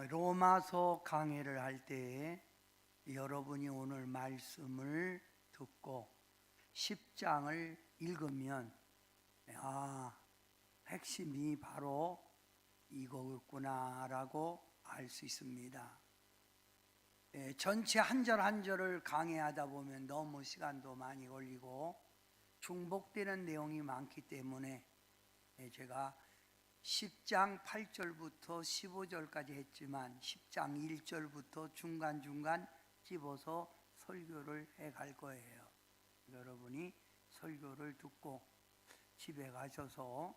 로마서 강해를 할 때 여러분이 오늘 말씀을 듣고 10장을 읽으면 핵심이 바로 이거였구나라고 알 수 있습니다. 전체 한 절 한 절을 강해하다 보면 너무 시간도 많이 걸리고 중복되는 내용이 많기 때문에 제가 10장 8절부터 15절까지 했지만 10장 1절부터 중간중간 집어서 설교를 해갈 거예요. 여러분이 설교를 듣고 집에 가셔서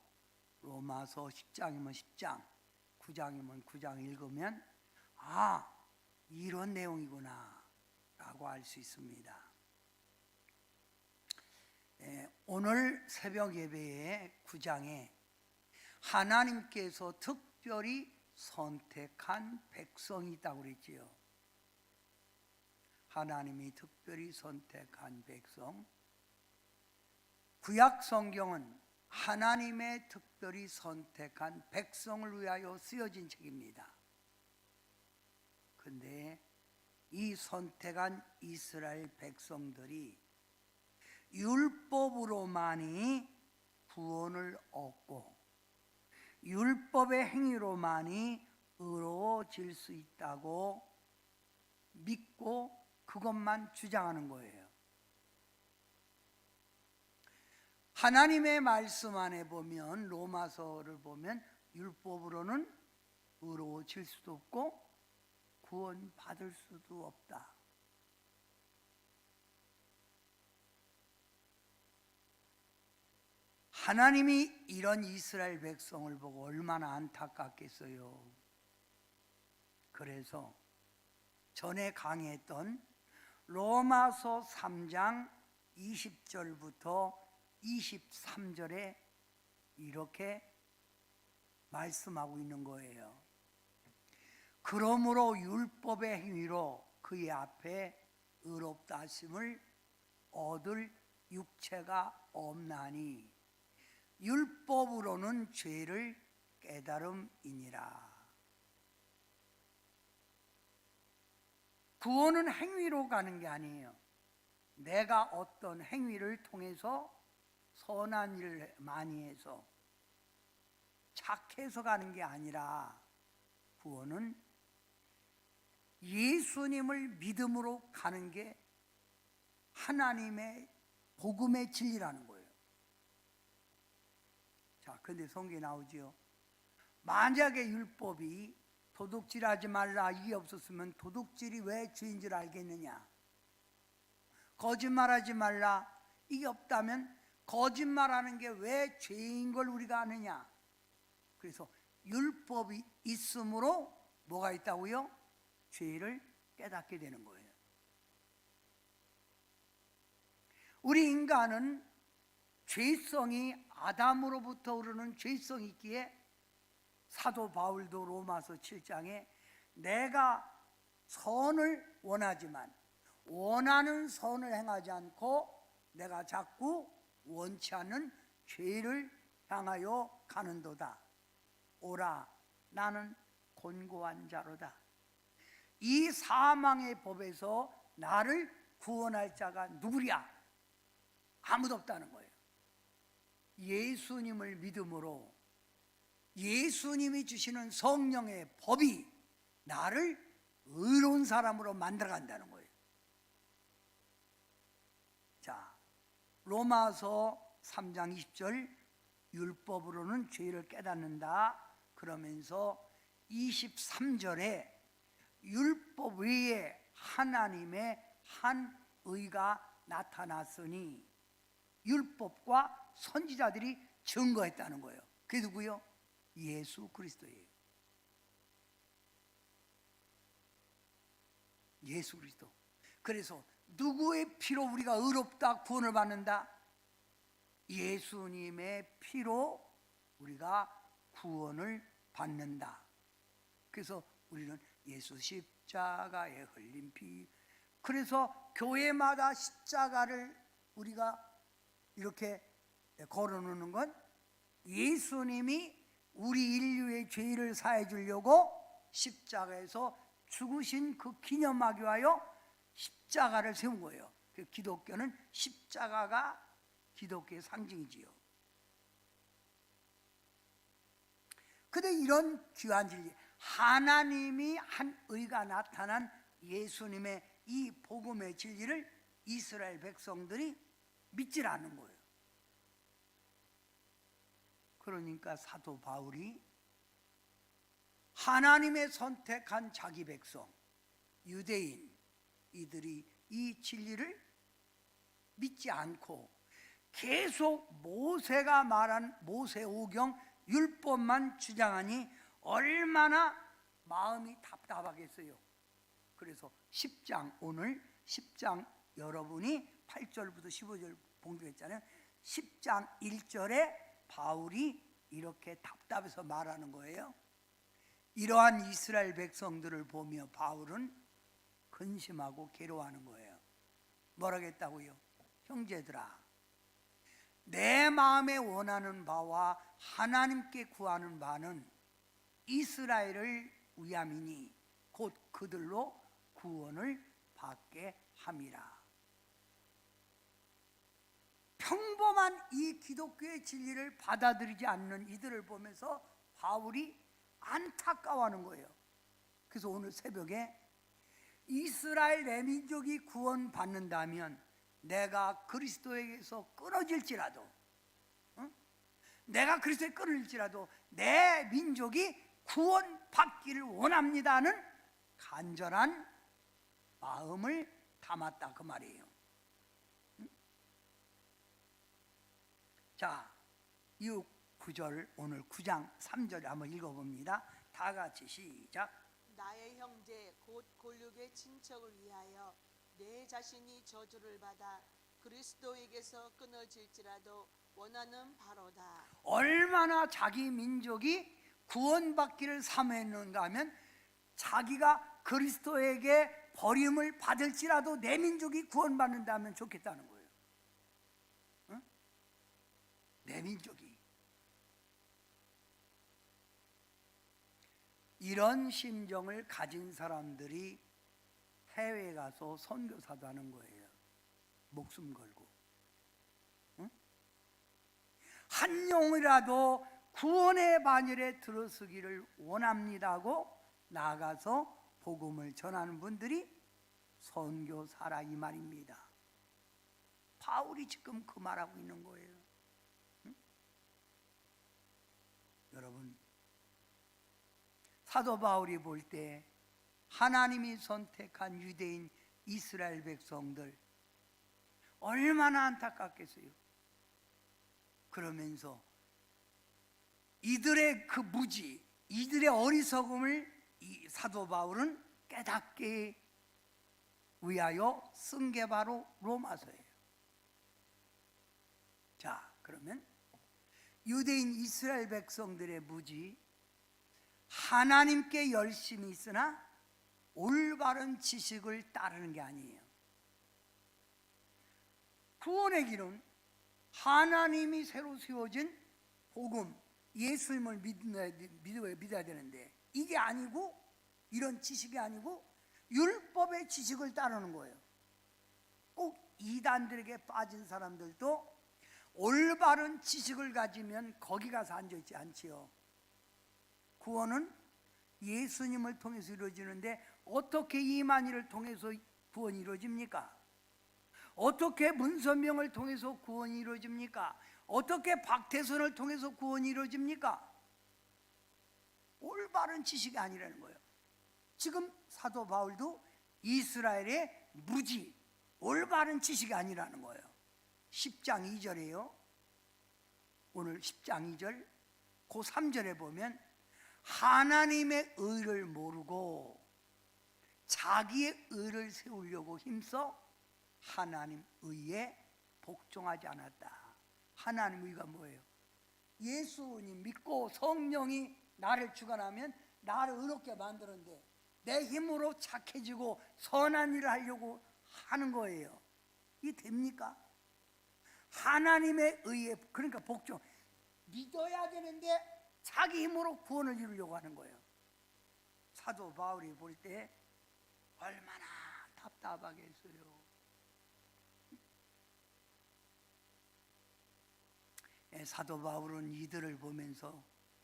로마서 10장이면 10장, 9장이면 9장 읽으면 이런 내용이구나 라고 알 수 있습니다. 오늘 새벽 예배의 9장에 하나님께서 특별히 선택한 백성이 있다고 그랬지요. 하나님이 특별히 선택한 백성. 구약 성경은 하나님의 특별히 선택한 백성을 위하여 쓰여진 책입니다. 그런데 이 선택한 이스라엘 백성들이 율법으로만이 구원을 얻고 율법의 행위로만이 의로워질 수 있다고 믿고 그것만 주장하는 거예요. 하나님의 말씀 안에 보면, 로마서를 보면 율법으로는 의로워질 수도 없고 구원받을 수도 없다. 하나님이 이런 이스라엘 백성을 보고 얼마나 안타깝겠어요. 그래서 전에 강의했던 로마서 3장 20절부터 23절에 이렇게 말씀하고 있는 거예요. 그러므로 율법의 행위로 그의 앞에 의롭다 하심을 얻을 육체가 없나니 율법으로는 죄를 깨달음이니라. 구원은 행위로 가는 게 아니에요. 내가 어떤 행위를 통해서 선한 일을 많이 해서 착해서 가는 게 아니라 구원은 예수님을 믿음으로 가는 게 하나님의 복음의 진리라는 거예요. 자, 근데 성경에 나오지요. 만약에 율법이 도둑질하지 말라 이게 없었으면 도둑질이 왜 죄인 줄 알겠느냐? 거짓말하지 말라 이게 없다면 거짓말하는 게 왜 죄인 걸 우리가 아느냐? 그래서 율법이 있으므로 뭐가 있다고요? 죄를 깨닫게 되는 거예요. 우리 인간은 죄성이 아담으로부터 오르는 죄성이 있기에 사도 바울도 로마서 7장에 내가 선을 원하지만 원하는 선을 행하지 않고 내가 자꾸 원치 않는 죄를 향하여 가는도다. 오라 나는 곤고한 자로다. 이 사망의 법에서 나를 구원할 자가 누구랴? 아무도 없다는 거예요. 예수님을 믿음으로 예수님이 주시는 성령의 법이 나를 의로운 사람으로 만들어간다는 거예요. 자, 로마서 3장 20절 율법으로는 죄를 깨닫는다 그러면서 23절에 율법 외에 하나님의 한 의가 나타났으니 율법과 선지자들이 증거했다는 거예요. 그게 누구요? 예수 그리스도예요. 예수 그리스도. 그래서 누구의 피로 우리가 의롭다 구원을 받는다? 예수님의 피로 우리가 구원을 받는다. 그래서 우리는 예수 십자가에 흘린 피. 그래서 교회마다 십자가를 우리가 이렇게 걸어놓는 건 예수님이 우리 인류의 죄를 사해 주려고 십자가에서 죽으신 그 기념하기 위하여 십자가를 세운 거예요. 기독교는 십자가가 기독교의 상징이지요. 근데 이런 귀한 진리, 하나님이 한 의가 나타난 예수님의 이 복음의 진리를 이스라엘 백성들이 믿질 않는 거예요. 그러니까 사도 바울이 하나님의 선택한 자기 백성, 유대인, 이들이 이 진리를 믿지 않고 계속 모세가 말한 모세오경 율법만 주장하니 얼마나 마음이 답답하겠어요. 그래서 10장, 오늘 10장 여러분이 8절부터 15절 봉독했잖아요. 10장 1절에 바울이 이렇게 답답해서 말하는 거예요. 이러한 이스라엘 백성들을 보며 바울은 근심하고 괴로워하는 거예요. 뭐라겠다고요? 형제들아, 내 마음에 원하는 바와 하나님께 구하는 바는 이스라엘을 위함이니 곧 그들로 구원을 받게 함이라. 평범한 이 기독교의 진리를 받아들이지 않는 이들을 보면서 바울이 안타까워하는 거예요. 그래서 오늘 새벽에 이스라엘 내 민족이 구원받는다면 내가 그리스도에게서 끊어질지라도, 내가 그리스도에 끊어질지라도 내 민족이 구원받기를 원합니다는 간절한 마음을 담았다, 그 말이에요. 자, 이 9절, 오늘 9장 3절 한번 읽어봅니다. 다 같이 시작. 나의 형제 곧 골육의 친척을 위하여 내 자신이 저주를 받아 그리스도에게서 끊어질지라도 원하는 바로다. 얼마나 자기 민족이 구원받기를 사모했는가 하면 자기가 그리스도에게 버림을 받을지라도 내 민족이 구원받는다면 좋겠다는 거예요. 응? 내 민족이. 이런 심정을 가진 사람들이 해외에 가서 선교사도 하는 거예요. 목숨 걸고. 응? 한 영이라도 구원의 반열에 들어서기를 원합니다고 나가서 복음을 전하는 분들이 선교사라 이 말입니다. 바울이 지금 그 말하고 있는 거예요. 응? 여러분, 사도 바울이 볼 때 하나님이 선택한 유대인 이스라엘 백성들 얼마나 안타깝겠어요. 그러면서 이들의 그 무지, 이들의 어리석음을 이 사도 바울은 깨닫게 위하여 쓴 게 바로 로마서예요. 자, 그러면 유대인 이스라엘 백성들의 무지, 하나님께 열심히 있으나 올바른 지식을 따르는 게 아니에요. 구원의 길은 하나님이 새로 세워진 복음, 예수님을 믿어야 되는데 이게 아니고, 이런 지식이 아니고 율법의 지식을 따르는 거예요. 꼭 이단들에게 빠진 사람들도 올바른 지식을 가지면 거기 가서 앉아있지 않지요. 구원은 예수님을 통해서 이루어지는데 어떻게 이만희를 통해서 구원이 이루어집니까? 어떻게 문선명을 통해서 구원이 이루어집니까? 어떻게 박태선을 통해서 구원이 이루어집니까? 올바른 지식이 아니라는 거예요. 지금 사도 바울도 이스라엘의 무지, 올바른 지식이 아니라는 거예요. 10장 2절에요. 오늘 10장 2절, 그 3절에 보면 하나님의 의를 모르고 자기의 의를 세우려고 힘써 하나님 의에 복종하지 않았다. 하나님 의가 뭐예요? 예수님 믿고 성령이 나를 주관하면 나를 의롭게 만드는데 내 힘으로 착해지고 선한 일을 하려고 하는 거예요. 이게 됩니까? 하나님의 의에, 그러니까 복종, 믿어야 되는데 자기 힘으로 구원을 이루려고 하는 거예요. 사도 바울이 볼 때 얼마나 답답하겠어요. 사도 바울은 이들을 보면서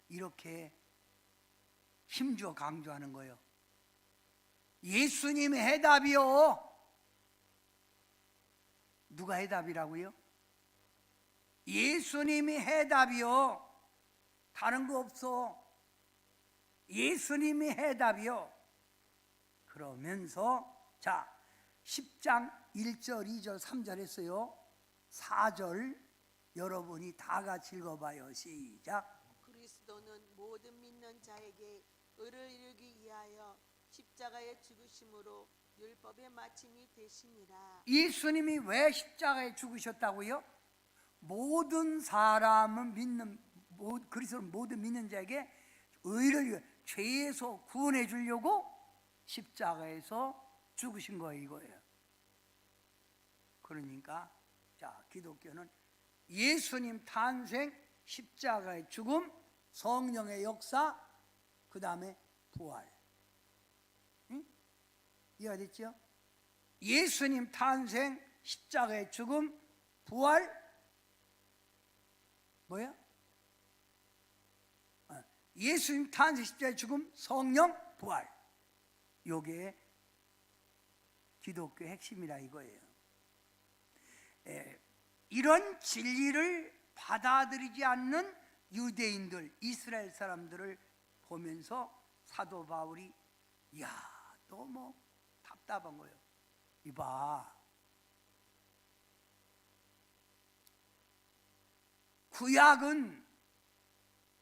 이렇게 힘주어 강조하는 거예요. 예수님의 해답이요. 누가 해답이라고요? 예수님이 해답이요. 다른 거 없어. 예수님이 해답이요. 그러면서 자 10장 1절 2절 3절 했어요. 4절 여러분이 다 같이 읽어봐요. 시작. 그리스도는 모든 믿는 자에게 의를 이루기 위하여 십자가에 죽으심으로 율법의 마침이 되시니라. 예수님이 왜 십자가에 죽으셨다고요? 모든 사람은 믿는 그리스도 모든 믿는 자에게 의를 죄에서 구원해 주려고 십자가에서 죽으신 거예요. 이거예요. 그러니까 자 기독교는 예수님 탄생, 십자가의 죽음, 성령의 역사, 그 다음에 부활. 응? 이해가 됐죠? 예수님 탄생, 십자가의 죽음, 부활, 뭐야? 예수님 탄생, 십자가의 죽음, 성령, 부활. 요게 기독교의 핵심이라 이거예요. 이런 진리를 받아들이지 않는 유대인들, 이스라엘 사람들을 보면서 사도 바울이 야, 너무 답답한 거예요. 이봐, 구약은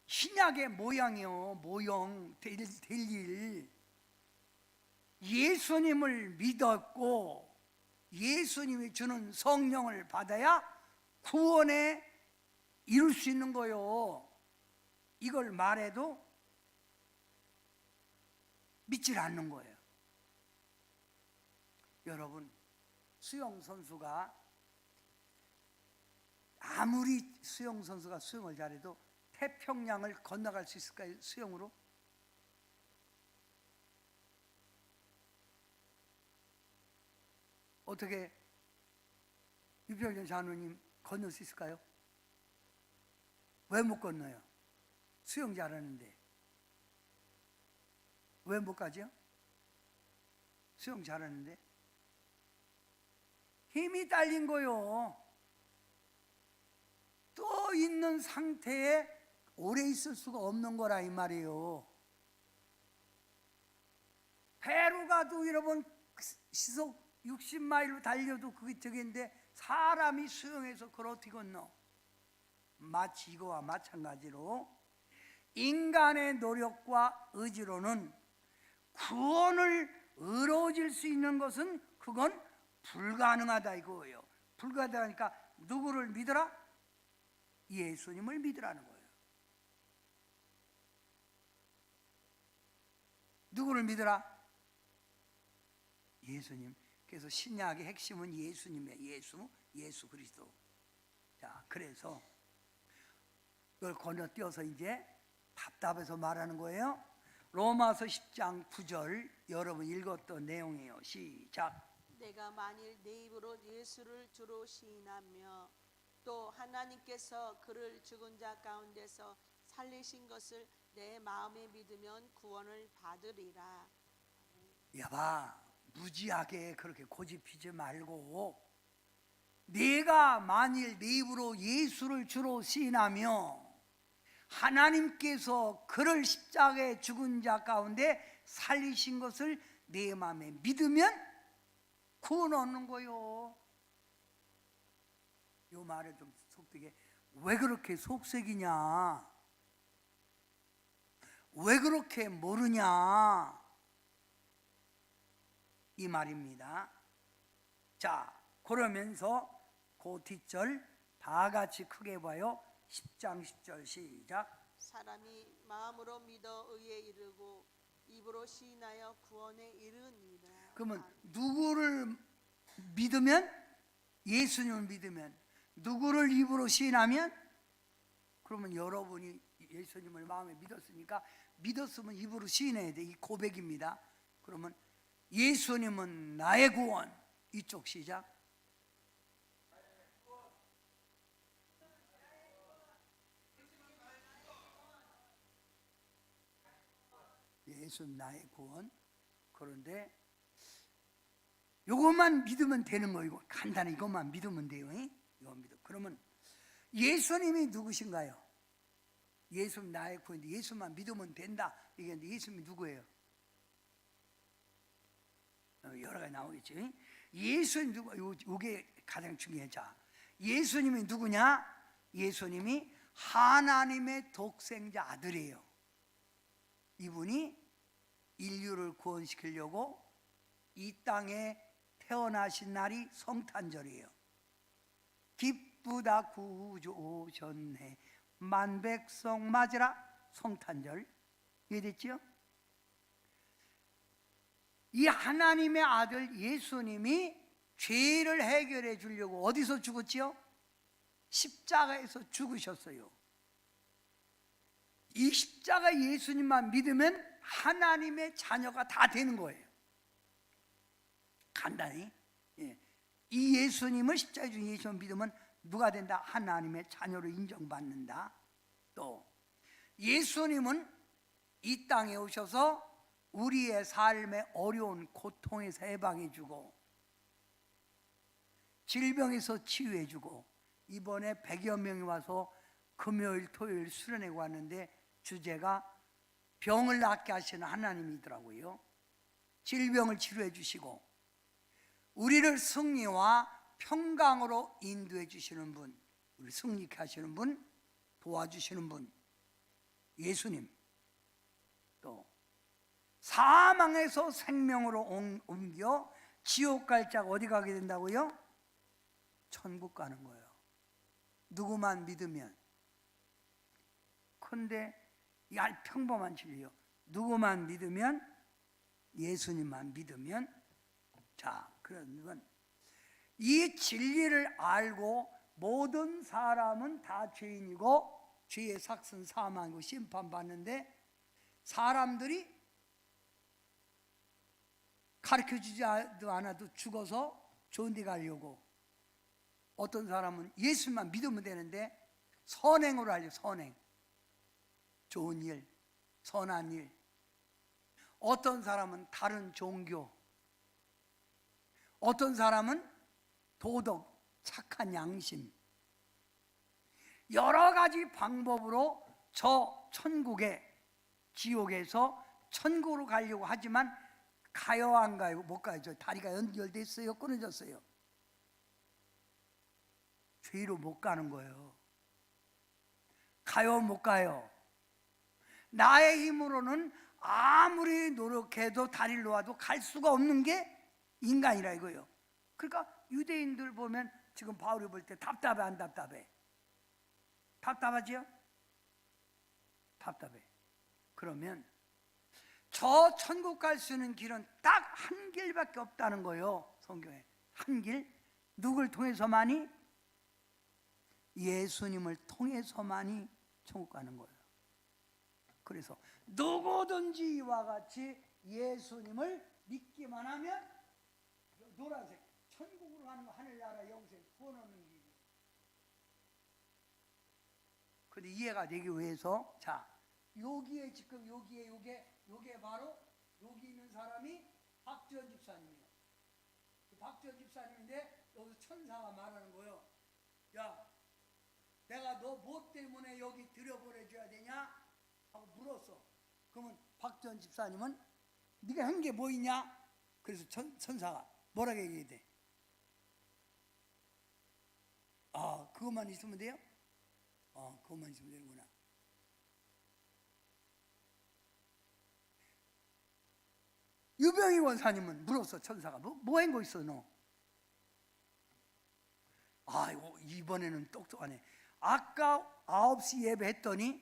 신약의 모양이요. 모형 될 일. 예수님을 믿었고 예수님이 주는 성령을 받아야 구원에 이룰 수 있는 거요. 이걸 말해도 믿질 않는 거예요. 여러분, 수영 선수가 아무리 수영 선수가 수영을 잘해도 태평양을 건너갈 수 있을까요? 수영으로? 어떻게 유병준 장로님 건널 수 있을까요? 왜 못 건너요? 수영 잘하는데 왜 못 가죠? 수영 잘하는데 힘이 딸린 거요. 떠 있는 상태에 오래 있을 수가 없는 거라 이 말이에요. 배로 가도 여러분 시속 60마일로 달려도 그게 저긴데 사람이 수영해서 그걸 어떻게 건너? 마치 이거와 마찬가지로 인간의 노력과 의지로는 구원을 이루어질 수 있는 것은 그건 불가능하다 이거예요. 불가능하니까 누구를 믿어라? 예수님을 믿으라는 거예요. 누구를 믿어라? 예수님. 그래서 신약의 핵심은 예수님이에요. 예수 그리스도. 자, 그래서 이걸 건너뛰어서 이제 답답해서 말하는 거예요. 로마서 10장 9절 여러분 읽었던 내용이에요. 시작. 내가 만일 내 입으로 예수를 주로 시인하며 또 하나님께서 그를 죽은 자 가운데서 살리신 것을 내 마음에 믿으면 구원을 받으리라. 여봐, 무지하게 그렇게 고집피지 말고 내가 만일 내 입으로 예수를 주로 시인하며 하나님께서 그를 십자가에 죽은 자 가운데 살리신 것을 내 마음에 믿으면 구원 얻는 거요. 이 말을 좀 속되게 왜 그렇게 속색이냐? 왜 그렇게 모르냐? 이 말입니다. 자, 그러면서 그 뒷절 다 같이 크게 봐요. 10장 10절 시작. 사람이 마음으로 믿어 의에 이르고 입으로 시인하여 구원에 이르니라. 그러면 누구를 믿으면? 예수님을 믿으면. 누구를 입으로 시인하면? 그러면 여러분이 예수님을 마음에 믿었으니까 믿었으면 입으로 시인해야 돼. 이 고백입니다. 그러면 예수님은 나의 구원. 이쪽 시작. 예수는 나의 구원. 그런데 이것만 믿으면 되는 거이고, 간단히 이것만 믿으면 돼요. 이거 믿어. 그러면 예수님이 누구신가요? 예수는 나의 구원인데 예수만 믿으면 된다. 이게 예수님이 누구예요? 여러 가지 나오겠죠. 예수님 누구? 이게 가장 중요해. 자, 예수님이 누구냐? 예수님이 하나님의 독생자 아들이에요. 이분이 인류를 구원시키려고 이 땅에 태어나신 날이 성탄절이에요. 기쁘다 구주 오셨네 만백성 맞으라. 성탄절 이해됐지요? 이 하나님의 아들 예수님이 죄를 해결해 주려고 어디서 죽었지요? 십자가에서 죽으셨어요. 이 십자가 예수님만 믿으면 하나님의 자녀가 다 되는 거예요. 간단히 이 예수님을 십자가 중에 예수님을 믿으면 누가 된다? 하나님의 자녀로 인정받는다. 또 예수님은 이 땅에 오셔서 우리의 삶의 어려운 고통에서 해방해 주고 질병에서 치유해 주고, 이번에 100여 명이 와서 금요일 토요일 수련회가 왔는데 주제가 병을 낫게 하시는 하나님이더라고요. 질병을 치료해 주시고 우리를 승리와 평강으로 인도해 주시는 분, 우리 승리케 하시는 분, 도와주시는 분 예수님. 또 사망에서 생명으로 옮겨 지옥 갈 자가 어디 가게 된다고요? 천국 가는 거예요. 누구만 믿으면. 근데 이 평범한 진리요. 누구만 믿으면, 예수님만 믿으면. 자, 그러면 이 진리를 알고 모든 사람은 다 죄인이고 죄의 삭은 사망이고 심판받는데, 사람들이 가르쳐주지도 않아도 죽어서 좋은 데 가려고, 어떤 사람은 예수만 믿으면 되는데 선행으로 하려. 선행, 좋은 일, 선한 일. 어떤 사람은 다른 종교, 어떤 사람은 도덕, 착한 양심, 여러 가지 방법으로 저 천국에, 지옥에서 천국으로 가려고 하지만 가요 안 가요? 못 가요. 저 다리가 연결됐어요? 끊어졌어요? 죄로 못 가는 거예요. 가요 못 가요? 나의 힘으로는 아무리 노력해도 다리를 놓아도 갈 수가 없는 게 인간이라 이거예요. 그러니까 유대인들 보면 지금 바울이 볼 때 답답해 안 답답해? 답답하지요? 답답해. 그러면 저 천국 갈 수 있는 길은 딱 한 길밖에 없다는 거예요. 성경에 한 길. 누굴 통해서만이? 예수님을 통해서만이 천국 가는 거예요. 그래서 누구든지 이와 같이 예수님을 믿기만 하면, 노란색 천국으로 가는 거, 하늘나라 영생 구원 얻는 길이에요. 근데 이해가 되기 위해서, 자, 여기에 지금 요게 바로 여기 있는 사람이 박지원 집사님이에요. 박지원 집사님인데 여기서 천사가 말하는 거예요. 야, 내가 너 뭐 때문에 여기 들여보내줘야 되냐? 하고 물었어. 그러면 박지원 집사님은 네가 한 게 뭐 있냐? 그래서 천사가 뭐라고 얘기해야 돼? 아, 그것만 있으면 돼요? 그것만 있으면 되는구나. 유병희 원사님은 물었어. 천사가 뭐 한 거 있어 너? 아이고, 이번에는 똑똑하네. 아까 9시 예배했더니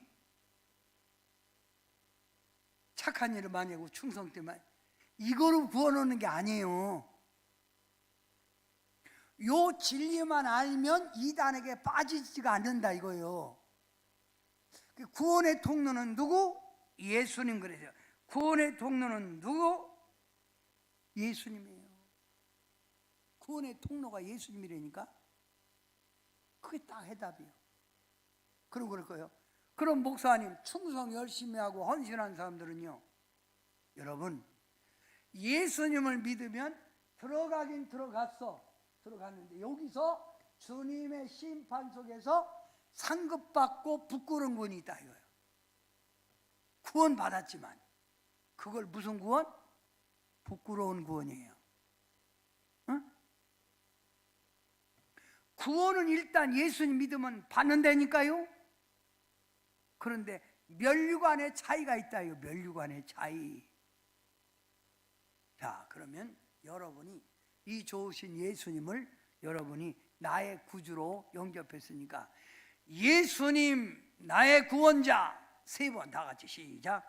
착한 일을 많이 하고 충성 때만, 이거로 구원하는 게 아니에요. 요 진리만 알면 이단에게 빠지지가 않는다 이거예요. 구원의 통로는 누구? 예수님. 그래서 구원의 통로는 누구? 예수님이에요. 구원의 통로가 예수님이라니까. 그게 딱 해답이에요. 그럼 그럴 거예요. 그럼 목사님, 충성 열심히 하고 헌신한 사람들은요, 여러분, 예수님을 믿으면 들어가긴 들어갔는데 여기서 주님의 심판 속에서 상급받고 부끄러운 구원이 있다 이거예요. 구원 받았지만 그걸 무슨 구원? 부끄러운 구원이에요. 응? 구원은 일단 예수님 믿으면 받는다니까요. 그런데 면류관의 차이가 있다 이거. 면류관의 차이. 자, 그러면 여러분이 이 좋으신 예수님을 여러분이 나의 구주로 영접했으니까 예수님 나의 구원자, 세 번 다 같이 시작.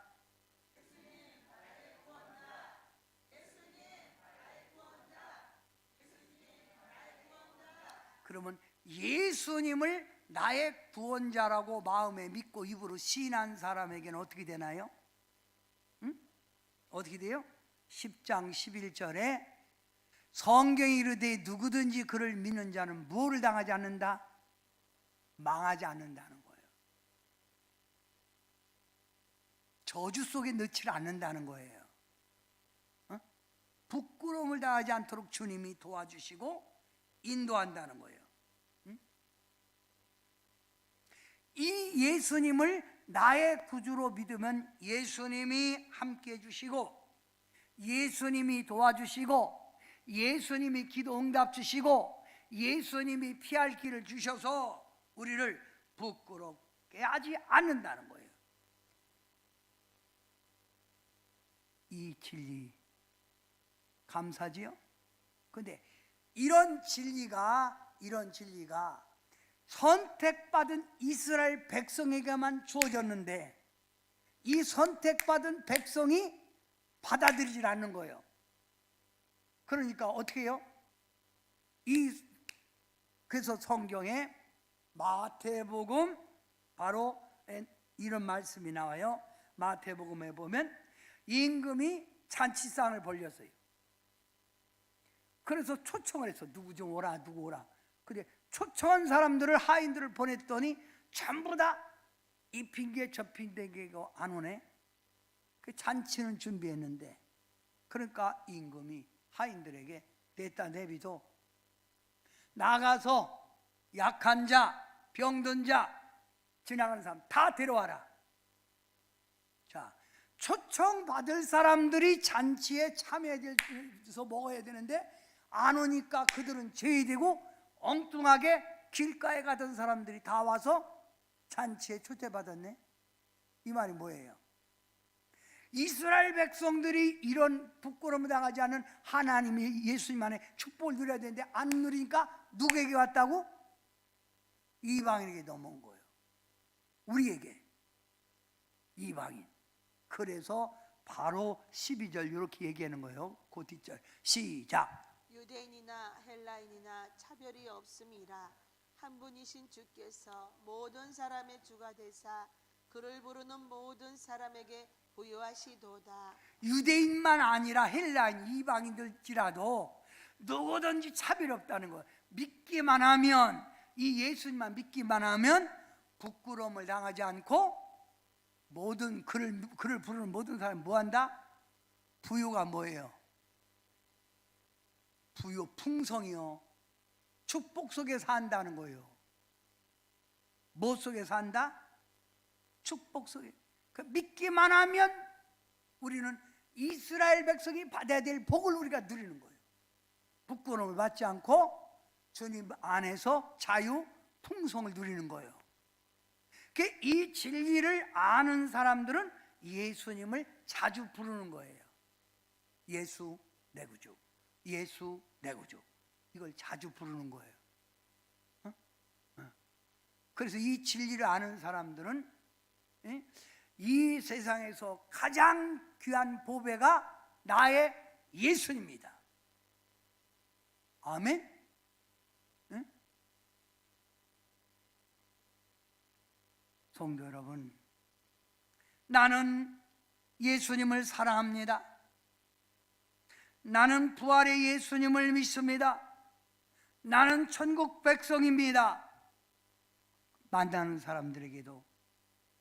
그러면 예수님을 나의 구원자라고 마음에 믿고 입으로 시인한 사람에게는 어떻게 되나요? 응? 어떻게 돼요? 10장 11절에 성경이 이르되 누구든지 그를 믿는 자는 무엇을 당하지 않는다? 망하지 않는다는 거예요. 저주 속에 넣지 않는다는 거예요. 어? 부끄러움을 당하지 않도록 주님이 도와주시고 인도한다는 거예요. 응? 이 예수님을 나의 구주로 믿으면 예수님이 함께 해주시고 예수님이 도와주시고 예수님이 기도 응답 주시고 예수님이 피할 길을 주셔서 우리를 부끄럽게 하지 않는다는 거예요. 이 진리 감사지요? 근데 이런 진리가 선택받은 이스라엘 백성에게만 주어졌는데 이 선택받은 백성이 받아들이질 않는 거예요. 그러니까 어떻게 해요? 그래서 성경에 마태복음 바로 이런 말씀이 나와요. 마태복음에 보면 임금이 잔치상을 벌렸어요. 그래서 초청을 했어. 누구 좀 오라, 누구 오라. 근데 초청한 사람들을, 하인들을 보냈더니 전부 다 이 핑계 저 핑계가 안 오네. 그 잔치는 준비했는데, 그러니까 임금이 하인들에게 냈다 내비도 나가서 약한 자, 병든 자, 지나가는 사람 다 데려와라. 자, 초청받을 사람들이 잔치에 참여해서 먹어야 되는데 안 오니까 그들은 제의되고 엉뚱하게 길가에 가던 사람들이 다 와서 잔치에 초대받았네. 이 말이 뭐예요? 이스라엘 백성들이 이런 부끄러움을 당하지 않은 하나님이 예수님 안에 축복을 누려야 되는데 안 누리니까 누구에게 왔다고? 이방인에게 넘어온 거예요. 우리에게. 이방인. 그래서 바로 12절 이렇게 얘기하는 거예요. 그 뒷절 시작. 유대인이나 헬라인이나 차별이 없음이라 한 분이신 주께서 모든 사람의 주가 되사 그를 부르는 모든 사람에게 부여하시도다. 유대인만 아니라 헬라인, 이방인들지라도 누구든지 차별이 없다는 거예요. 믿기만 하면, 이 예수님만 믿기만 하면 부끄러움을 당하지 않고 모든 그를 부르는 모든 사람이 뭐한다? 부유가 뭐예요? 부유, 풍성이요. 축복 속에 산다는 거예요. 뭐 속에 산다? 축복 속에. 믿기만 하면 우리는 이스라엘 백성이 받아야 될 복을 우리가 누리는 거예요. 부끄러움을 받지 않고 주님 안에서 자유, 풍성을 누리는 거예요. 이 진리를 아는 사람들은 예수님을 자주 부르는 거예요. 예수 내 구주, 예수 내 구주. 이걸 자주 부르는 거예요. 그래서 이 진리를 아는 사람들은 이 세상에서 가장 귀한 보배가 나의 예수님입니다. 아멘. 성도 여러분, 나는 예수님을 사랑합니다. 나는 부활의 예수님을 믿습니다. 나는 천국 백성입니다. 만나는 사람들에게도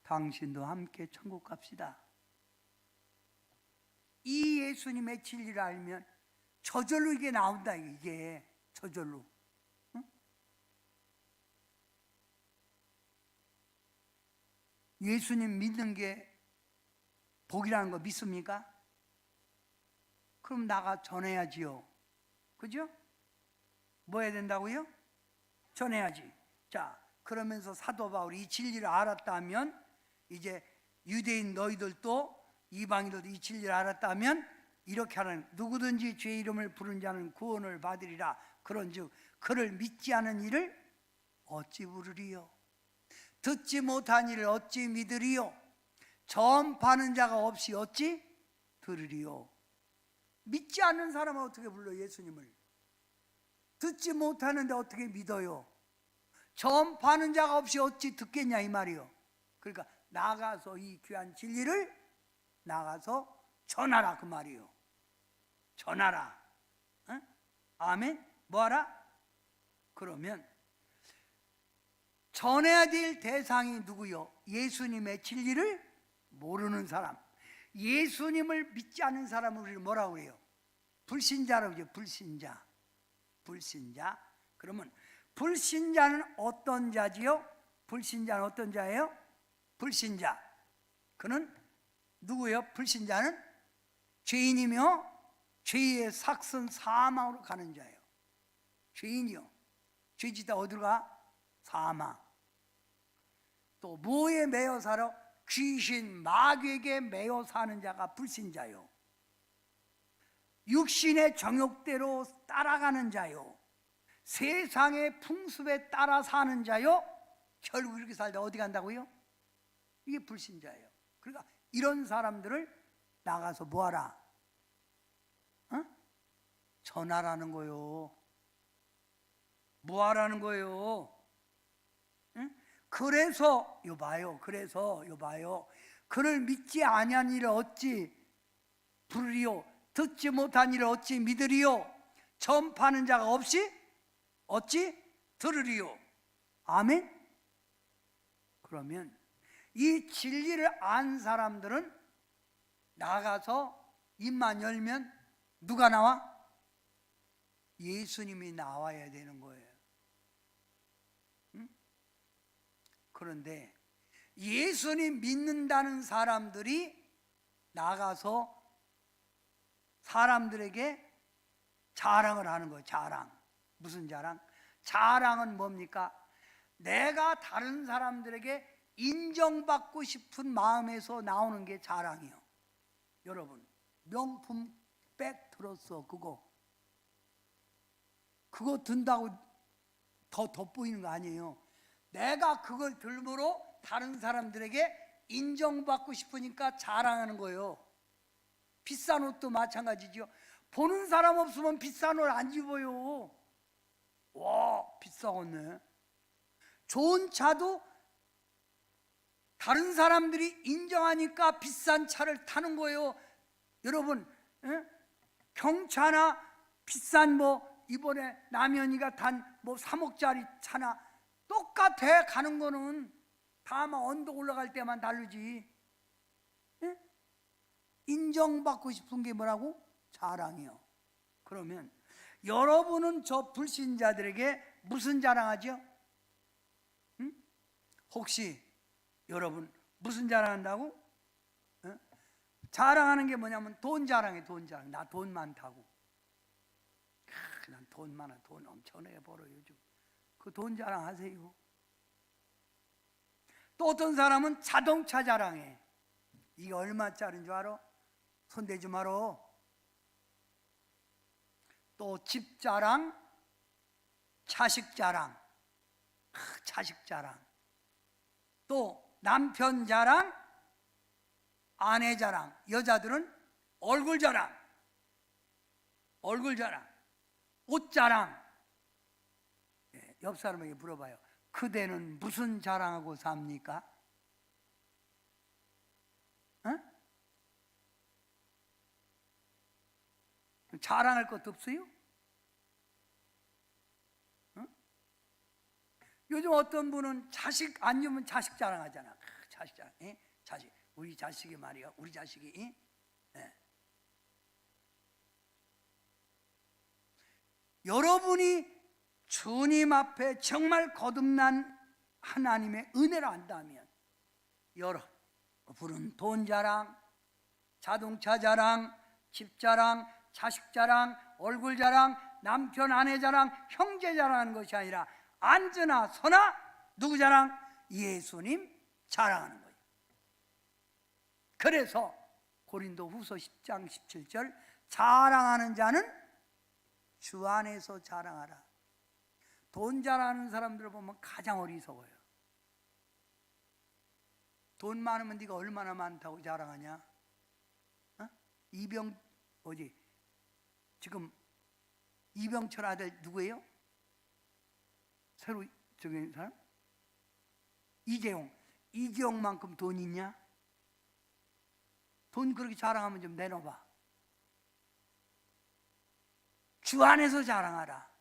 당신도 함께 천국 갑시다. 이 예수님의 진리를 알면 저절로 이게 나온다. 이게 저절로. 응? 예수님 믿는 게 복이라는 거 믿습니까? 그럼 나가 전해야지요. 그죠? 뭐 해야 된다고요? 전해야지. 자, 그러면서 사도 바울이 이 진리를 알았다면 이제 유대인 너희들도 이방인들도 이 진리를 알았다면 이렇게 하는, 누구든지 죄 이름을 부른 자는 구원을 받으리라. 그런즉 그를 믿지 않은 이를 어찌 부르리요? 듣지 못한 이를 어찌 믿으리요? 전파하는 자가 없이 어찌 들으리요? 믿지 않는 사람은 어떻게 불러 예수님을? 듣지 못하는데 어떻게 믿어요? 전파하는 자가 없이 어찌 듣겠냐 이 말이요. 그러니까 나가서 이 귀한 진리를 나가서 전하라 그 말이요. 전하라. 응? 아멘. 뭐하라? 그러면 전해야 될 대상이 누구요? 예수님의 진리를 모르는 사람, 예수님을 믿지 않는 사람을 우리는 뭐라고 해요? 불신자라고 해요. 불신자. 불신자. 그러면 불신자는 어떤 자지요? 불신자는 어떤 자예요? 불신자. 그는 누구예요? 불신자는 죄인이며 죄의 삭슨 사망으로 가는 자예요. 죄인이요. 죄짓다 어디로 가? 사망. 또 뭐에 매여 살아? 귀신 마귀에게 매여 사는 자가 불신자요. 육신의 정욕대로 따라가는 자요. 세상의 풍습에 따라 사는 자요. 결국 이렇게 살다 어디 간다고요? 이게 불신자예요. 그러니까 이런 사람들을 나가서 뭐하라? 어? 전하라는 거요. 뭐하라는 거요? 응? 그래서 요봐요. 그래서 요봐요. 그를 믿지 아니한 이를 어찌 부르리요? 듣지 못한 이를 어찌 믿으리요? 전파하는 자가 없이 어찌 들으리요? 아멘? 그러면 이 진리를 안 사람들은 나가서 입만 열면 누가 나와? 예수님이 나와야 되는 거예요. 응? 그런데 예수님 믿는다는 사람들이 나가서 사람들에게 자랑을 하는 거예요. 자랑. 무슨 자랑? 자랑은 뭡니까? 내가 다른 사람들에게 인정받고 싶은 마음에서 나오는 게 자랑이에요. 여러분, 명품 백 들었어. 그거 든다고 더 돋보이는 거 아니에요. 내가 그걸 들므로 다른 사람들에게 인정받고 싶으니까 자랑하는 거예요. 비싼 옷도 마찬가지죠. 보는 사람 없으면 비싼 옷 안 입어요. 와, 비싸겠네. 좋은 차도 다른 사람들이 인정하니까 비싼 차를 타는 거예요. 여러분, 경차나 비싼 이번에 남현이가 탄 3억짜리 차나 똑같아. 가는 거는 다만 언덕 올라갈 때만 다르지. 인정받고 싶은 게 뭐라고? 자랑이요. 그러면 여러분은 저 불신자들에게 무슨 자랑하죠? 혹시 여러분 무슨 자랑한다고? 자랑하는 게 뭐냐면 돈 자랑해. 돈 자랑. 나 돈 많다고. 난 돈 많아. 돈 엄청나게 벌어 요즘. 그 돈 자랑하세요. 또 어떤 사람은 자동차 자랑해. 이게 얼마짜리인 줄 알아? 손대지 마라. 또 집 자랑, 자식 자랑. 자식 자랑. 또 남편 자랑, 아내 자랑. 여자들은 얼굴 자랑. 얼굴 자랑. 옷 자랑. 옆 사람에게 물어봐요. 그대는 무슨 자랑하고 삽니까? 어? 자랑할 것도 없어요? 어? 요즘 어떤 분은 자식 안 주면 자식 자랑하잖아. 자식 자랑, 예? 자식, 우리 자식이 말이야, 우리 자식이. 예? 예. 여러분이 주님 앞에 정말 거듭난 하나님의 은혜를 안다면 여러분은 돈 자랑, 자동차 자랑, 집 자랑, 자식 자랑, 얼굴 자랑, 남편 아내 자랑, 형제 자랑하는 것이 아니라 앉으나 서나 누구 자랑? 예수님 자랑하는 거예요. 그래서 고린도 후서 10장 17절 자랑하는 자는 주 안에서 자랑하라. 돈 자랑하는 사람들을 보면 가장 어리석어요. 돈 많으면 네가 얼마나 많다고 자랑하냐? 어? 지금 이병철 아들 누구예요? 새로 저기 사람? 이재용만큼 돈 있냐? 돈 그렇게 자랑하면 좀 내놔봐. 주 안에서 자랑하라.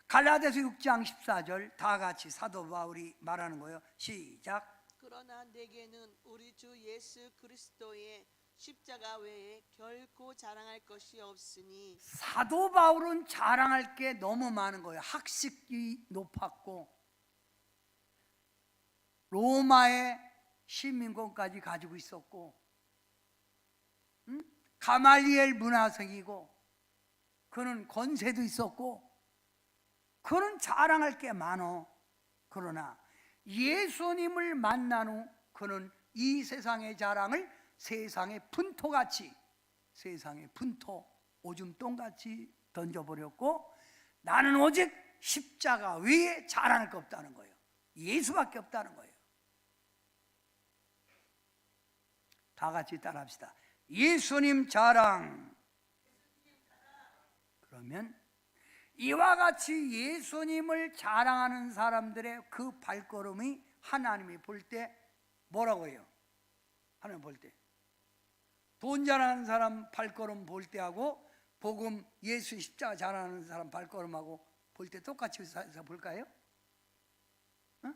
갈라디아서 6장 14절 다 같이 사도 바울이 말하는 거예요. 시작. 그러나 내게는 우리 주 예수 그리스도의 십자가 외에 결코 자랑할 것이 없으니. 사도 바울은 자랑할 게 너무 많은 거예요. 학식이 높았고 로마의 시민권까지 가지고 있었고, 가말리엘 문화생이고, 그는 권세도 있었고, 그는 자랑할 게 많어. 그러나 예수님을 만난 후 그는 이 세상의 자랑을 세상의 분토같이, 세상의 분토 오줌똥같이 던져버렸고, 나는 오직 십자가 외에 자랑할 게 없다는 거예요. 예수밖에 없다는 거예요. 다 같이 따라합시다. 예수님 자랑. 그러면 이와 같이 예수님을 자랑하는 사람들의 그 발걸음이 하나님이 볼 때 뭐라고 해요? 하나님 볼 때 돈 자랑하는 사람 발걸음 볼 때하고 복음 예수 십자가 자랑하는 사람 발걸음하고 볼 때 똑같이 해서 볼까요? 어?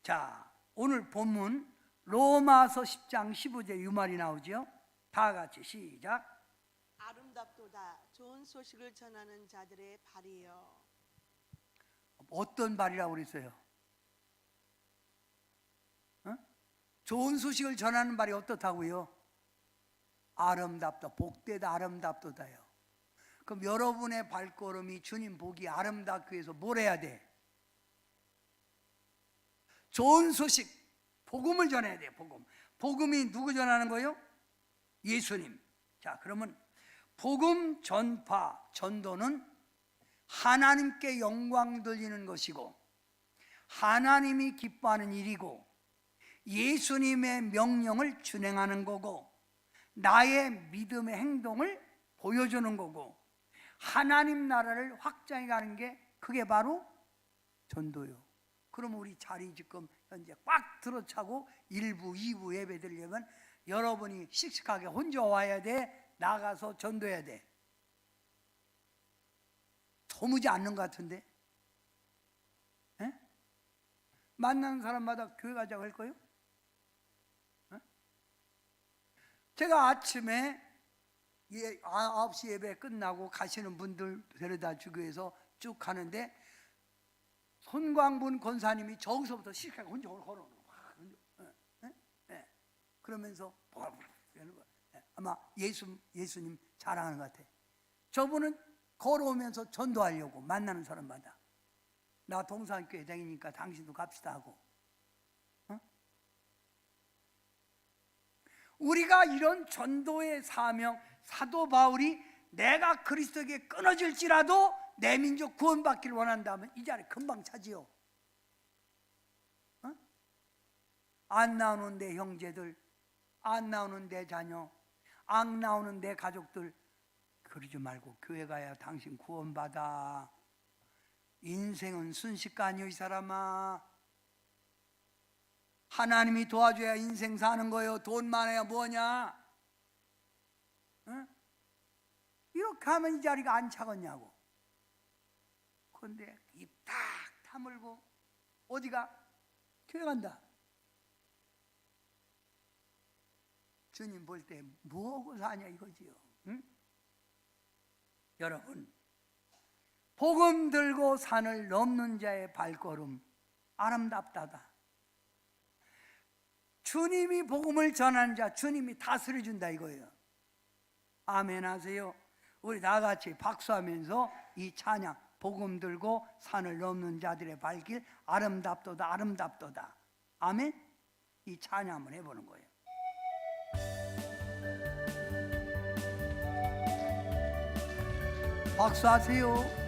자, 오늘 본문 로마서 10장 15절 이 말이 나오죠. 다 같이 시작. 아름답도다 좋은 소식을 전하는 자들의 발이여. 어떤 발이라고 그랬어요? 어? 좋은 소식을 전하는 발이 어떻다고요? 아름답다, 복되다, 아름답도다요. 그럼 여러분의 발걸음이 주님 보기 아름답기 위해서 뭘 해야 돼? 좋은 소식, 복음을 전해야 돼요. 복음이 누구 전하는 거예요? 예수님. 자, 그러면 복음 전파, 전도는 하나님께 영광 돌리는 것이고 하나님이 기뻐하는 일이고 예수님의 명령을 준행하는 거고 나의 믿음의 행동을 보여주는 거고 하나님 나라를 확장해 가는 게 그게 바로 전도요. 그럼 우리 자리 지금 현재 꽉 들어차고 1부, 2부 예배 드리려면 여러분이 씩씩하게 혼자 와야 돼? 나가서 전도해야 돼? 도무지 않는 것 같은데? 에? 만나는 사람마다 교회 가자고 할 거예요? 에? 제가 아침에 9시 예배 끝나고 가시는 분들 데려다 주기 위해서 쭉 가는데 손광분 권사님이 저기서부터 씩씩하게 혼자 걸어오는 거야. 그러면서 아마 예수님 자랑하는 것 같아. 저분은 걸어오면서 전도하려고 만나는 사람마다 나 동산교회 다니니까 당신도 갑시다 하고. 우리가 이런 전도의 사명, 사도 바울이 내가 그리스도에게 끊어질지라도 내 민족 구원받기를 원한다면 이 자리 금방 차지요. 안 나오는 내 형제들, 안 나오는 내 자녀, 안 나오는 내 가족들 그러지 말고 교회 가야 당신 구원받아. 인생은 순식간이요 이 사람아. 하나님이 도와줘야 인생 사는 거예요. 돈 많아야 뭐냐? 응? 이렇게 하면 이 자리가 안 차겠냐고. 그런데 입 딱 다물고 어디가? 교회 간다. 주님 볼 때 뭐하고 사냐 이거지요. 응? 여러분, 복음 들고 산을 넘는 자의 발걸음 아름답다다. 주님이 복음을 전하는 자, 주님이 다스려 준다 이거예요. 아멘 하세요. 우리 다 같이 박수하면서 이 찬양, 복음 들고 산을 넘는 자들의 발길 아름답도다, 아름답도다. 아멘. 이 찬양 한번 해보는 거예요. 박수하세요.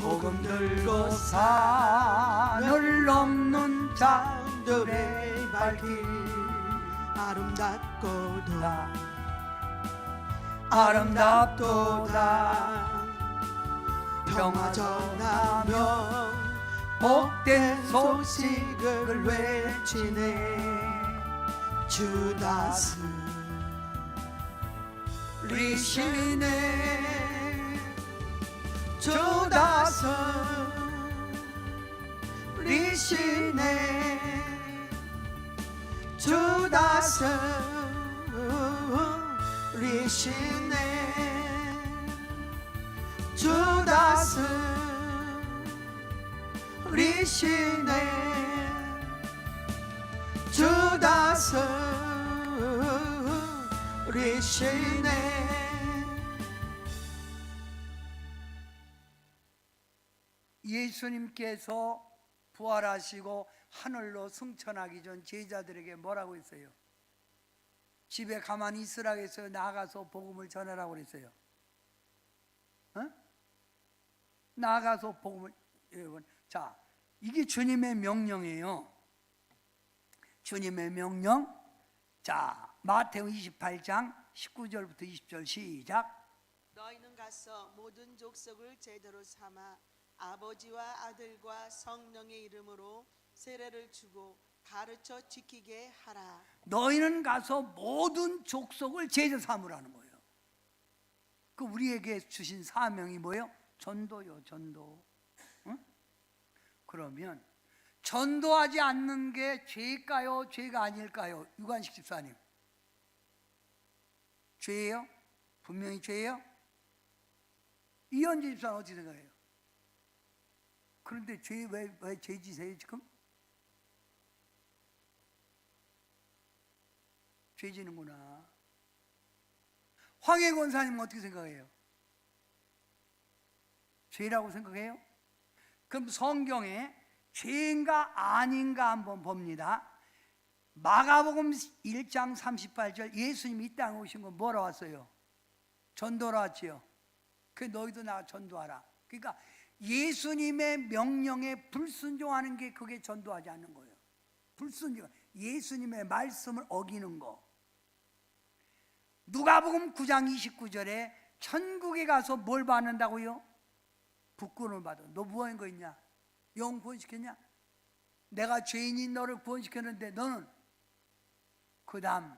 복음 들고 산을 넘는 자들의 발길 아름답고도 아름답도다. 평화 전하며 복된 소식을 외치네. 주 다스리시네. 주 다스리시네. 주 다스리시네. 주 다스리시네. 주 다스리시네. 예수님께서 부활하시고 하늘로 승천하기 전 제자들에게 뭐라고 했어요? 집에 가만히 있으라고 했어요? 나가서 복음을 전하라고 그랬어요? 나가서 복음을. 여러분, 자, 이게 주님의 명령이에요. 주님의 명령. 자, 마태복음 28장 19절부터 20절 시작. 너희는 가서 모든 족속을 제대로 삼아 아버지와 아들과 성령의 이름으로 세례를 주고 가르쳐 지키게 하라. 너희는 가서 모든 족속을 제자 삼으라는 거예요. 그 우리에게 주신 사명이 뭐예요? 전도요, 전도. 응? 그러면 전도하지 않는 게 죄일까요? 죄가 아닐까요? 유관식 집사님, 죄예요? 분명히 죄예요? 이현재 집사는 어떻게 생각해요? 그런데 왜 죄지세요 지금? 죄지는구나. 황해 권사님은 어떻게 생각해요? 죄라고 생각해요? 그럼 성경에 죄인가 아닌가 한번 봅니다. 마가복음 1장 38절, 예수님이 이 땅에 오신 건 뭐라 왔어요? 전도로 왔지요. 그 너희도 나 전도하라. 그러니까 예수님의 명령에 불순종하는 게 그게 전도하지 않는 거예요. 불순종, 예수님의 말씀을 어기는 거. 누가복음 9장 29절에 천국에 가서 뭘 받는다고요? 북구를 받아. 너 무엇인 거 있냐? 영 구원시켰냐? 내가 죄인인 너를 구원시켰는데 너는. 그 다음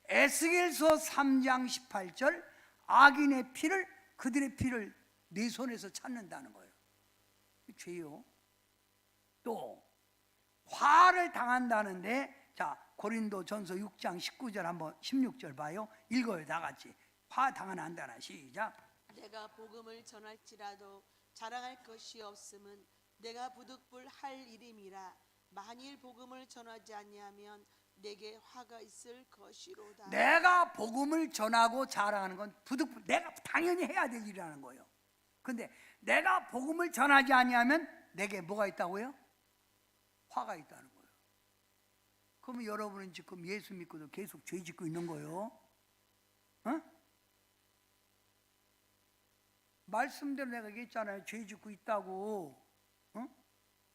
에스겔서 3장 18절, 악인의 피를, 그들의 피를 내 손에서 찾는다는 거예요. 죄요. 또 화를 당한다는데, 자, 고린도 전서 6장 19절 한번 16절 봐요. 읽어요, 다 같이. 화 당하면 안 되나? 시작. 내가 복음을 전할지라도 자랑할 것이 없음은 내가 부득불할 일임이라. 만일 복음을 전하지 아니하면 내게 화가 있을 것이로다. 내가 복음을 전하고 자랑하는 건 부득불, 내가 당연히 해야 될 일이라는 거예요. 근데 내가 복음을 전하지 아니하면 내게 뭐가 있다고요? 화가 있다는 거예요. 그러면 여러분은 지금 예수 믿고도 계속 죄 짓고 있는 거예요. 말씀대로 내가 얘기했잖아요. 죄 짓고 있다고.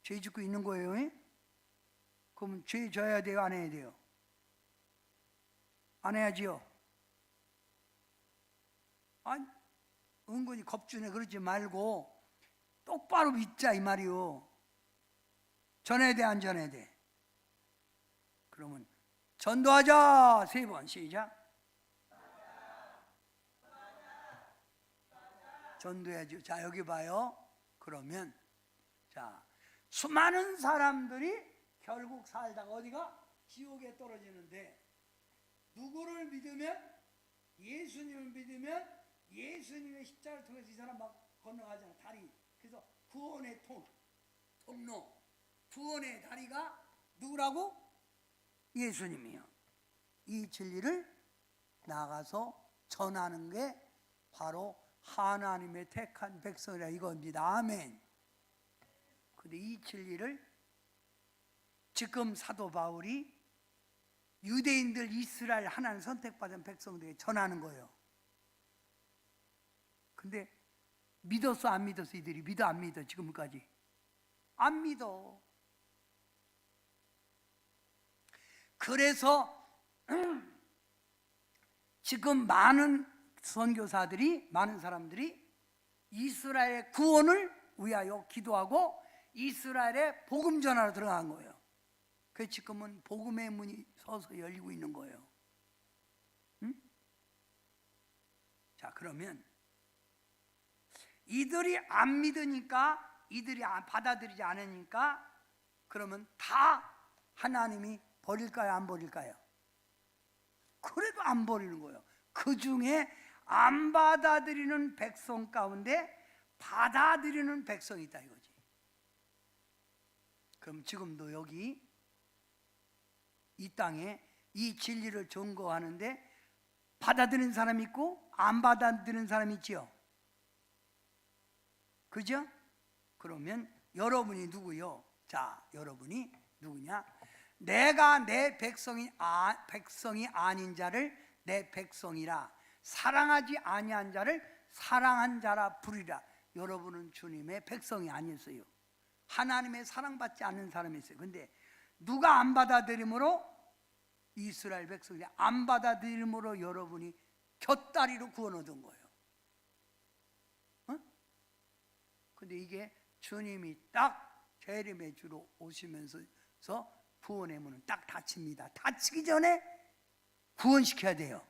죄 짓고 있는 거예요. 그러면 죄 져야 돼요? 안 해야 돼요? 안 해야지요? 아니, 은근히 겁주네 그러지 말고 똑바로 믿자 이 말이요. 전해야 돼, 안 전해야 돼? 그러면 전도하자 3번 시작. 전도해야죠. 자, 여기 봐요. 그러면 자, 수많은 사람들이 결국 살다가 어디가? 지옥에 떨어지는데, 누구를 믿으면? 예수님을 믿으면 예수님의 십자가를 통해서 이 사람 막 건너가잖아, 다리. 그래서 구원의 통로, 구원의 다리가 누구라고? 예수님이요. 이 진리를 나가서 전하는 게 바로 하나님의 택한 백성이라 이겁니다. 아멘. 근데 이 진리를 지금 사도 바울이 유대인들 이스라엘 하나님 선택받은 백성들에게 전하는 거예요. 근데 믿었어 안 믿었어? 이들이 믿어 안 믿어? 지금까지 안 믿어. 그래서 지금 많은 선교사들이, 많은 사람들이 이스라엘의 구원을 위하여 기도하고 이스라엘의 복음 전하러 들어간 거예요. 그래서 지금은 복음의 문이 서서 열리고 있는 거예요. 응? 자, 그러면 이들이 안 믿으니까, 이들이 받아들이지 않으니까, 그러면 다 하나님이 버릴까요, 안 버릴까요? 그래도 안 버리는 거예요. 그 중에 안 받아들이는 백성 가운데 받아들이는 백성이 있다 이거지. 그럼 지금도 여기 이 땅에 이 진리를 전거하는데 받아들이는 사람이 있고 안 받아들이는 사람이 있지요. 그죠? 그러면 여러분이 누구요? 자, 여러분이 누구냐? 내가 내 백성이 아닌 자를 내 백성이라, 사랑하지 아니한 자를 사랑한 자라 부리라. 여러분은 주님의 백성이 아니었어요. 하나님의 사랑받지 않는 사람이 있어요. 근데 누가 안 받아들임으로? 이스라엘 백성이 안 받아들임으로 여러분이 곁다리로 구원 얻은 거예요. 근데 이게 주님이 딱 재림의 주로 오시면서 구원의 문은 딱 닫힙니다. 닫히기 전에 구원시켜야 돼요.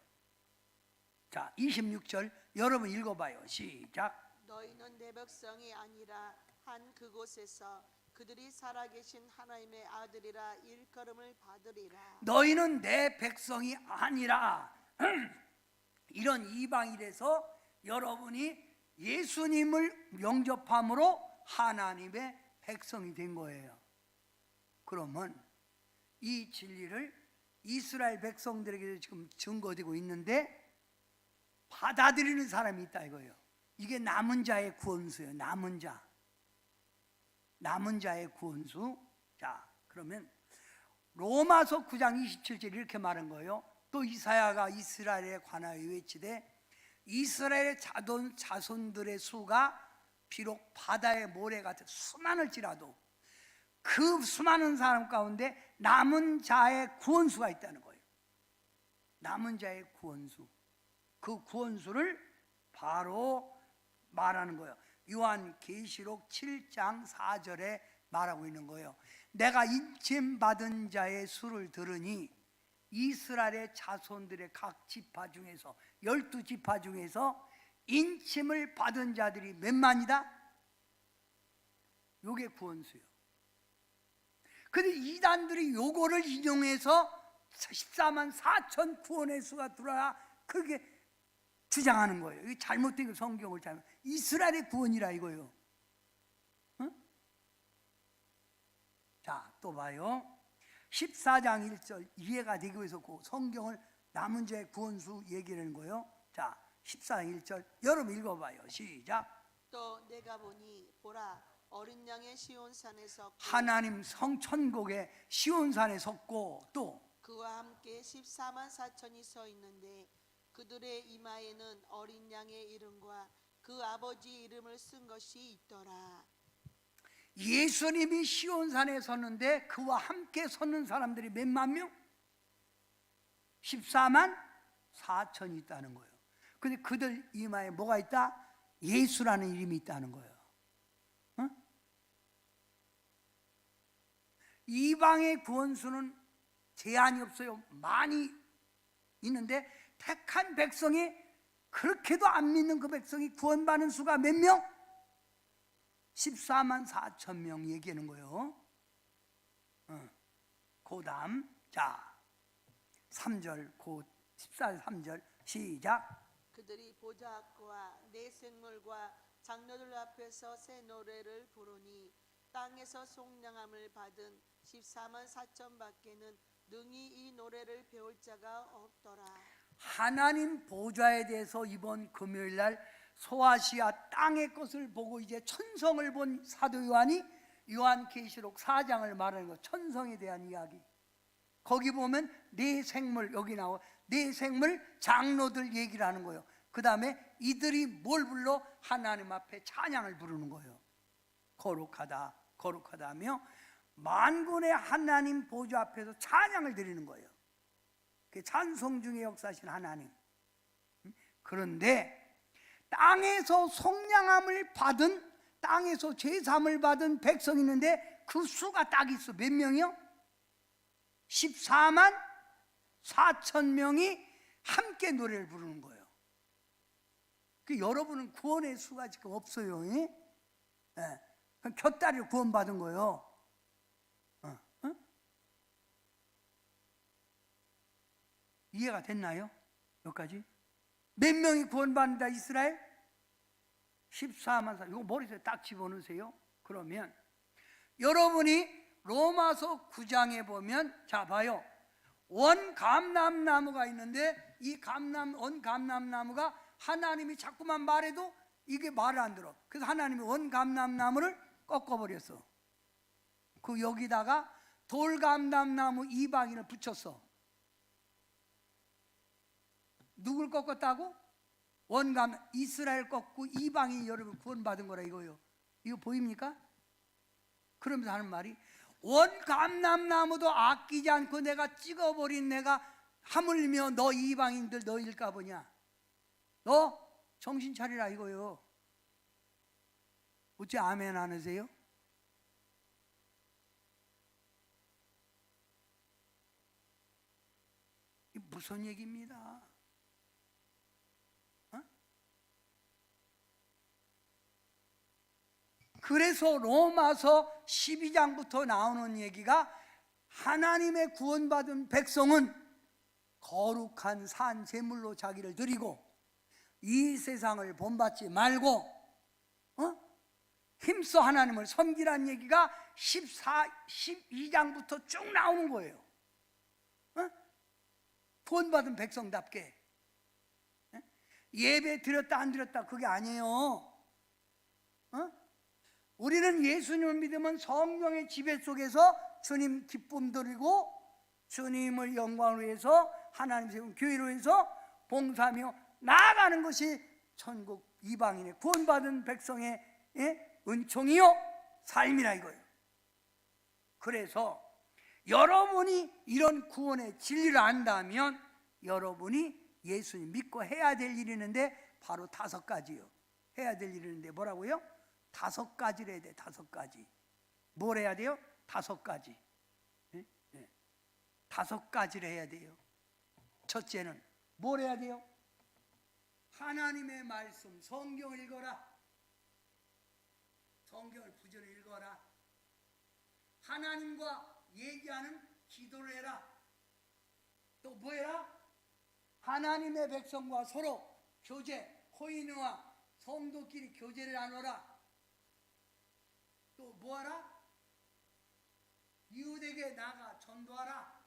자, 26절 여러분 읽어봐요. 시작. 너희는 내 백성이 아니라 한 그곳에서 그들이 살아계신 하나님의 아들이라 일컬음을 받으리라. 너희는 내 백성이 아니라 이런 이방인에서 여러분이 예수님을 영접함으로 하나님의 백성이 된 거예요. 그러면 이 진리를 이스라엘 백성들에게 지금 증거되고 있는데 받아들이는 사람이 있다 이거예요. 이게 남은 자의 구원수예요. 남은 자의 구원수. 자, 그러면 로마서 9장 27절 이렇게 말한 거예요. 또 이사야가 이스라엘에 관하여 외치되 이스라엘의 자손들의 수가 비록 바다의 모래 같은 수많을지라도 그 수많은 사람 가운데 남은 자의 구원수가 있다는 거예요. 남은 자의 구원수. 그 구원수를 바로 말하는 거예요. 요한계시록 7장 4절에 말하고 있는 거예요. 내가 인침 받은 자의 수를 들으니 이스라엘의 자손들의 각 지파 중에서 12지파 중에서 인침을 받은 자들이 몇만이다? 요게 구원수요. 근데 이단들이 요거를 인용해서 14만 4천 구원의 수가 들어야 그게 주장하는 거예요. 이게 잘못된 거, 성경을 잘못. 이스라엘의 구원이라 이거예요. 응? 자, 또 봐요. 14장 1절 이해가 되기 위해서 그 성경을 남은 자의 구원수 얘기하는 거예요. 자, 14장 1절 여러분 읽어봐요. 시작. 또 내가 보니 보라 어린 양의 시온산에 섰고 하나님 성천국의 시온산에 섰고 또 그와 함께 14만 4천이 서 있는데 그들의 이마에는 어린 양의 이름과 그 아버지 이름을 쓴 것이 있더라. 예수님이 시온산에 섰는데 그와 함께 섰는 사람들이 몇만 명? 14만 4천이 있다는 거예요. 근데 그들 이마에 뭐가 있다? 예수라는 이름이 있다는 거예요. 이방의 구원수는 제한이 없어요. 많이 있는데 택한 백성이, 그렇게도 안 믿는 그 백성이 구원받는 수가 몇 명? 14만 4천 명 얘기하는 거예요. 그 다음, 자 3절, 곧 14절 3절 시작. 그들이 보좌 앞과 내 생물과 장로들 앞에서 새 노래를 부르니 땅에서 속량함을 받은 14만 4천 밖에는 능히 이 노래를 배울 자가 없더라. 하나님 보좌에 대해서 이번 금요일 날 소아시아 땅의 것을 보고 이제 천성을 본 사도 요한이 요한계시록 4장을 말하는 거, 천성에 대한 이야기. 거기 보면 네 생물, 여기 나와 네 생물 장로들 얘기를 하는 거예요. 그 다음에 이들이 뭘 불러? 하나님 앞에 찬양을 부르는 거예요. 거룩하다 거룩하다 하며 만군의 하나님 보좌 앞에서 찬양을 드리는 거예요. 그 찬송 중의 역사신 하나님. 그런데 땅에서 속량함을 받은, 땅에서 제삼을 받은 백성이 있는데 그 수가 딱 있어. 몇 명이요? 14만 4천 명이 함께 노래를 부르는 거예요. 그 여러분은 구원의 수가 지금 없어요. 예. 곁다리로 구원받은 거예요. 이해가 됐나요? 여기까지? 몇 명이 구원받는다 이스라엘? 14만 4천. 이거 머릿속에 딱 집어넣으세요. 그러면 여러분이 로마서 9장에 보면, 자 봐요, 원감람나무가 있는데 이 원감람나무가 하나님이 자꾸만 말해도 이게 말을 안 들어. 그래서 하나님이 원감람나무를 꺾어버렸어. 그 여기다가 돌감람나무 이방인을 붙였어. 누굴 꺾었다고? 이스라엘 꺾고 이방인이 여러분 구원받은 거라 이거요. 이거 보입니까? 그러면서 하는 말이, 원감람나무도 아끼지 않고 내가 찍어버린 내가 하물며 너 이방인들 너일까 보냐. 너 정신 차리라 이거요. 어째 아멘 안 하세요? 이 무슨 얘기입니다. 그래서 로마서 12장부터 나오는 얘기가, 하나님의 구원받은 백성은 거룩한 산 제물로 자기를 드리고 이 세상을 본받지 말고 힘써 하나님을 섬기라는 얘기가 12장부터 쭉 나오는 거예요. 구원받은 백성답게. 예배 드렸다 안 드렸다 그게 아니에요. 우리는 예수님을 믿으면 성령의 지배 속에서 주님 기쁨 드리고 주님을 영광을 위해서 하나님 세운 교회로 해서 봉사하며 나아가는 것이 천국 이방인의 구원받은 백성의 은총이요 삶이라 이거예요. 그래서 여러분이 이런 구원의 진리를 안다면 여러분이 예수님 믿고 해야 될 일이 있는데 바로 5가지요. 해야 될 일이 있는데 뭐라고요? 5가지를 해야 돼. 5가지. 뭘 해야 돼요? 5가지. 5가지를 해야 돼요. 첫째는 뭘 해야 돼요? 하나님의 말씀, 성경을 읽어라. 성경을 부지런히 읽어라. 하나님과 얘기하는 기도를 해라. 또 뭐 해라? 하나님의 백성과 서로 교제, 코인과 성도끼리 교제를 나누라. 또 뭐하라? 이웃에게 나가 전도하라.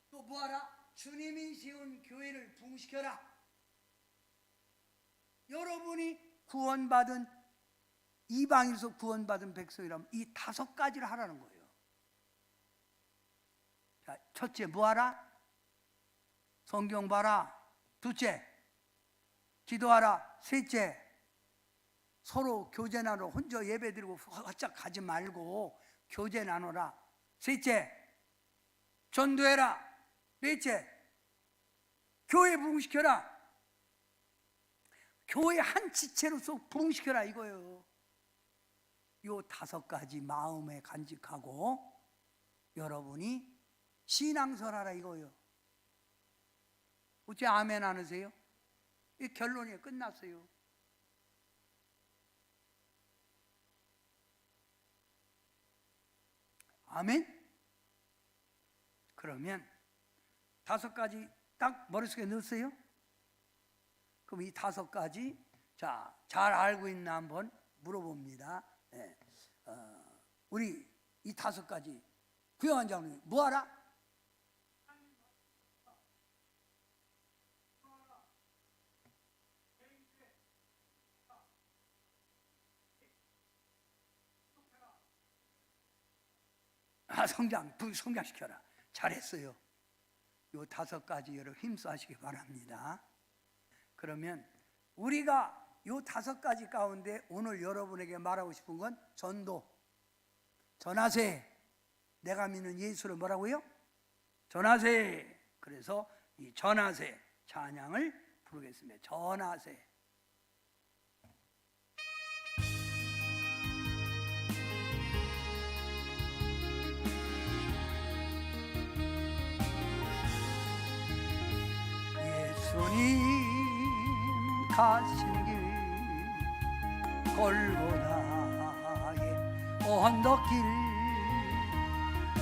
또 뭐하라? 주님이 세운 교회를 부흥시켜라. 여러분이 구원받은 이방에서 구원받은 백성이라면 이 5가지를 하라는 거예요. 자, 첫째 뭐하라? 성경 봐라. 둘째 기도하라. 셋째 서로 교제 나누어 혼자 예배 드리고 활짝 가지 말고 교제 나누라. 셋째 전도해라. 넷째 교회 부흥시켜라. 교회 한 지체로서 부흥시켜라 이거예요. 요 5가지 마음에 간직하고 여러분이 신앙설하라 이거요. 어째 아멘 안 하세요? 이 결론이 끝났어요. 아멘? 그러면 5가지 딱 머릿속에 넣었어요? 그럼 이 5가지 자, 잘 알고 있나 한번 물어봅니다. 네. 우리 이 5가지 구영환 장로님 뭐하라? 성장시켜라. 잘했어요. 요 5가지 여러분 힘써 하시기 바랍니다. 그러면 우리가 요 5가지 가운데 오늘 여러분에게 말하고 싶은 건 전도, 전하세. 내가 믿는 예수를 뭐라고요? 전하세. 그래서 이 전하세 찬양을 부르겠습니다. 전하세. 예수님 가신 길 골고다의 언덕길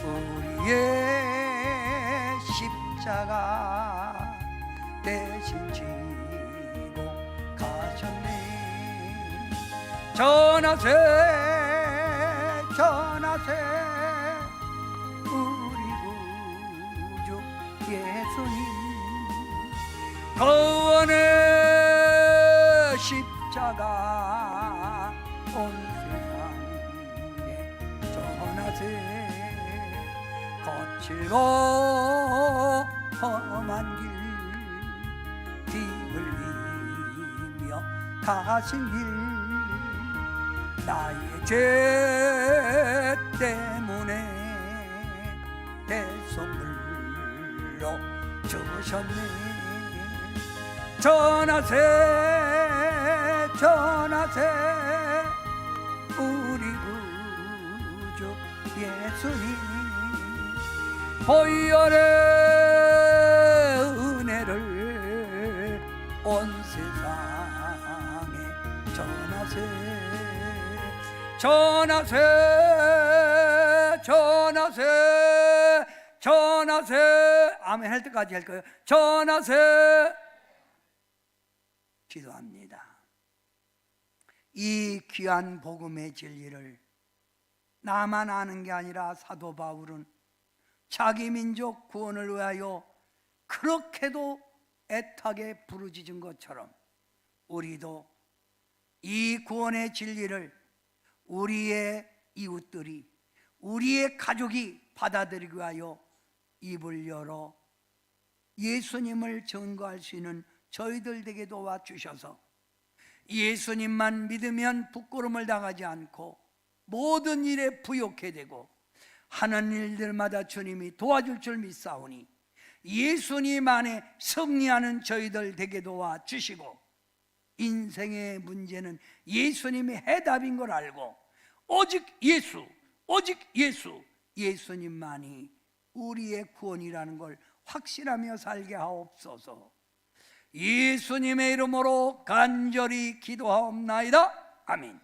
우리의 십자가 대신 지고 가셨네. 전하세 전하세 우리 구주 예수님 거원의 십자가 온 세상에 전하세. 거칠고 험한 길 뒤흘리며 가신 길 나의 죄 때문에 대속물로 주셨네. 전하세 전하세 우리 구주 예수님 보혈의 은혜를 온 세상에 전하세. 전하세 전하세 전하세. 아멘 할 때까지 할 거예요. 전하세. 기도합니다. 이 귀한 복음의 진리를 나만 아는 게 아니라 사도 바울은 자기 민족 구원을 위하여 그렇게도 애타게 부르짖은 것처럼 우리도 이 구원의 진리를 우리의 이웃들이 우리의 가족이 받아들이기 위하여 입을 열어 예수님을 증거할 수 있는 저희들 되게 도와주셔서 예수님만 믿으면 부끄러움을 당하지 않고 모든 일에 부욕해 되고 하는 일들마다 주님이 도와줄 줄 믿사오니 예수님 안에 승리하는 저희들 되게 도와주시고 인생의 문제는 예수님이 해답인 걸 알고 오직 예수 오직 예수 예수님만이 우리의 구원이라는 걸 확신하며 살게 하옵소서. 예수님의 이름으로 간절히 기도하옵나이다. 아멘.